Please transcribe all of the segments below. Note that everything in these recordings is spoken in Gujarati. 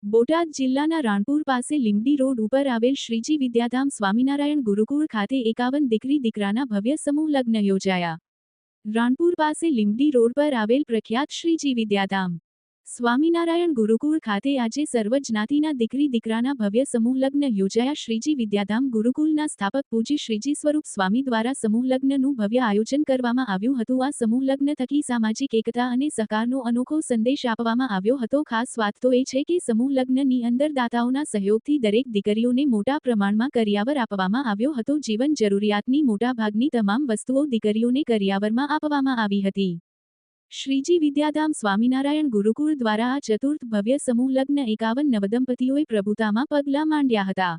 બોટાદ જિલ્લાના રાણપુર પાસે લીંબડી રોડ ઉપર આવેલ શ્રીજી વિદ્યાધામ સ્વામિનારાયણ ગુરુકુળ ખાતે 51 દીકરી દીકરાના ભવ્ય સમૂહ લગ્ન યોજાયા। રાણપુર પાસે લીંબડી રોડ પર આવેલ પ્રખ્યાત શ્રીજી વિદ્યાધામ સ્વામિનારાયણ ગુરુકુળ ખાતે આજે સર્વ જ્ઞાતિના દીકરી દીકરાના ભવ્ય સમૂહ લગ્ન યોજાયા। શ્રીજી વિદ્યાધામ ગુરુકુળના સ્થાપક પૂજ્ય શ્રીજી સ્વરૂપ સ્વામી દ્વારા સમૂહ લગ્નનું ભવ્ય આયોજન કરવામાં આવ્યું હતું। આ સમૂહ લગ્ન થકી સામાજિક એકતા અને સહકારનો અનોખો સંદેશ આપવામાં આવ્યો હતો। ખાસ વાત તો એ છે કે સમૂહ લગ્નની અંદર દાતાઓના સહયોગથી દરેક દીકરીઓને મોટા પ્રમાણમાં કરિયાવર આપવામાં આવ્યો હતો। જીવન જરૂરિયાતની મોટાભાગની તમામ વસ્તુઓ દીકરીઓને કરિયાવરમાં આપવામાં આવી હતી। શ્રીજી વિદ્યાધામ સ્વામિનારાયણ ગુરુકુળ દ્વારા આ ચતુર્થ ભવ્ય સમૂહ લગ્ન 51 નવદંપતીઓએ પ્રભુતામાં પગલાં માંડ્યા હતા।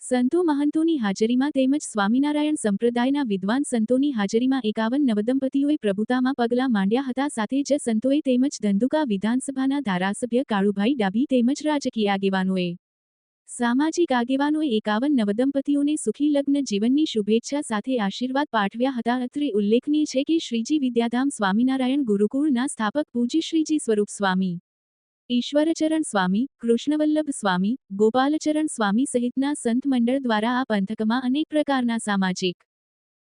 સંતો મહંતોની હાજરીમાં તેમજ સ્વામિનારાયણ સંપ્રદાયના વિદ્વાન સંતોની હાજરીમાં 51 નવદંપતીઓએ પ્રભુતામાં પગલાં માંડ્યા હતા। સાથે જ સંતોએ તેમજ ધંધુકા વિધાનસભાના ધારાસભ્ય કાળુભાઈ ડાભી તેમજ રાજકીય આગેવાનોએ સામાજિક આગેવાનોએ 51 નવદંપતીઓને સુખી લગ્ન જીવનની શુભેચ્છા સાથે આશીર્વાદ પાઠવ્યા હતા। અત્રે ઉલ્લેખનીય છે કે શ્રીજી વિદ્યાધામ સ્વામિનારાયણ ગુરુકુળના સ્થાપક પૂજ્ય શ્રીજી સ્વરૂપ સ્વામી, ઈશ્વરચરણ સ્વામી, કૃષ્ણવલ્લભ સ્વામી, ગોપાલચરણ સ્વામી સહિતના સંત મંડળ દ્વારા આ પંથકમાં અનેક પ્રકારના સામાજિક,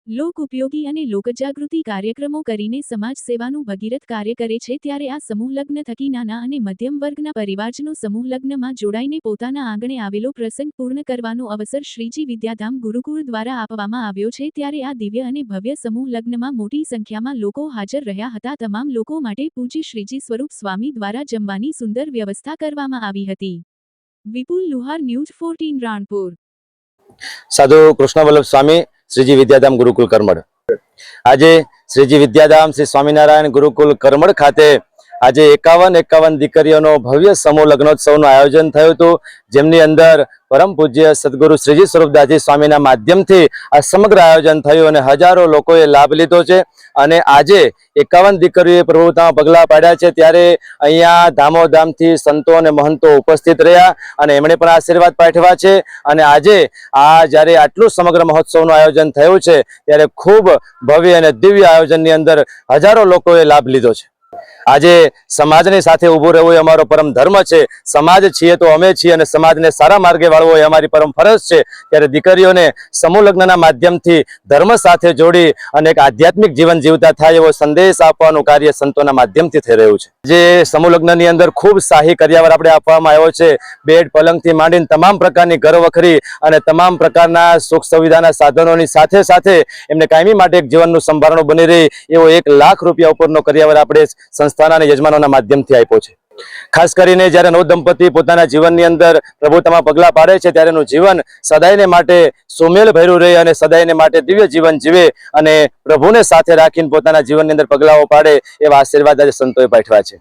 લોક ઉપયોગી અને લોકજાગૃતિ કાર્યક્રમો કરીને સમાજ સેવાનું ભગીરથ કાર્ય કરે છે। ત્યારે આ સમૂહ લગ્ન થકી નાના અને મધ્યમ વર્ગના પરિવારજનો સમૂહ લગ્નમાં જોડાઈને પોતાના આંગણે આવેલો પ્રસંગ પૂર્ણ કરવાનો અવસર શ્રીજી વિદ્યાધામ ગુરુકુળ દ્વારા આપવામાં આવ્યો છે। ત્યારે આ દિવ્ય અને ભવ્ય સમૂહ લગ્નમાં મોટી સંખ્યામાં લોકો હાજર રહ્યા હતા। તમામ લોકો માટે પૂજ્ય શ્રીજી સ્વરૂપ સ્વામી દ્વારા જમવાની સુંદર વ્યવસ્થા કરવામાં આવી હતી। વિપુલ લુહાર, ન્યૂઝ 14 રાણપુર। साधु कृष्णवल्लभ स्वामी श्रीजी विद्याधाम गुरुकुल करमड़। आज श्रीजी विद्याधाम श्री स्वामीनारायण गुरुकुल करमड़ खाते आज 51 दीकरीओनो भव्य समूह लग्नोत्सवનું आयोजन થયું હતું, જેમની અંદર परम पूज्य सद्गुरु श्रीजी स्वरूपदासजी स्वामीना माध्यमથી આ સમગ્ર આયોજન થયું અને હજારો લોકોએ લાભ લીધો છે। અને આજે 51 દીકરીઓએ પ્રભુતામાં પગલા પાડ્યા છે। ત્યારે અહીંયા ધામોધામથી સંતો અને મહંતો ઉપસ્થિત રહ્યા અને એમણે પણ આશીર્વાદ પાઠવ્યા છે। અને આજે આ જ્યારે આટલું સમગ્ર મહોત્સવનું આયોજન થયું છે ત્યારે ખૂબ ભવ્ય અને દિવ્ય આયોજનની અંદર હજારો લોકોએ લાભ લીધો છે। આજે સમાજની સાથે ઊભું રહેવું એ અમારો પરમ ધર્મ છે। સમાજ છીએ તો અમે છીએ અને સમાજને સારા માર્ગે વાળવો એ અમારી પરમ ફરજ છે। ત્યારે દીકરીઓને સમૂહ લગ્નના માધ્યમથી ધર્મ સાથે જોડી અને એક આધ્યાત્મિક જીવન જીવતા થાય એવો સંદેશ આપવાનું કાર્ય સંતોના માધ્યમથી થઈ રહ્યું છે। જે સમૂહ લગ્નની અંદર ખૂબ શાહી કર્યાવર આપણે આપવામાં આવ્યો છે। બેડ પલંગથી માંડીને તમામ પ્રકારની ઘરવખરી અને તમામ પ્રકારના સુખ સુવિધાના સાધનોની સાથે સાથે એમને કાયમી માટે એક જીવનનું સંભારણું બની રહે એવો 1 લાખ રૂપિયા ઉપરનો કર્યાવર આપણે સંસ્થાના અને યજમાનોના માધ્યમથી આપ્યો છે। ખાસ કરીને જ્યારે નવદંપતિ પોતાના જીવનની અંદર પ્રભુતામાં પગલા પાડે છે ત્યારે એનું જીવન સદાયને માટે સુમેલ ભર્યું રહે અને સદાયને માટે દિવ્ય જીવન જીવે અને પ્રભુને સાથે રાખીને પોતાના જીવનની અંદર પગલાઓ પાડે એવા આશીર્વાદ આજે સંતોએ પાઠવ્યા છે।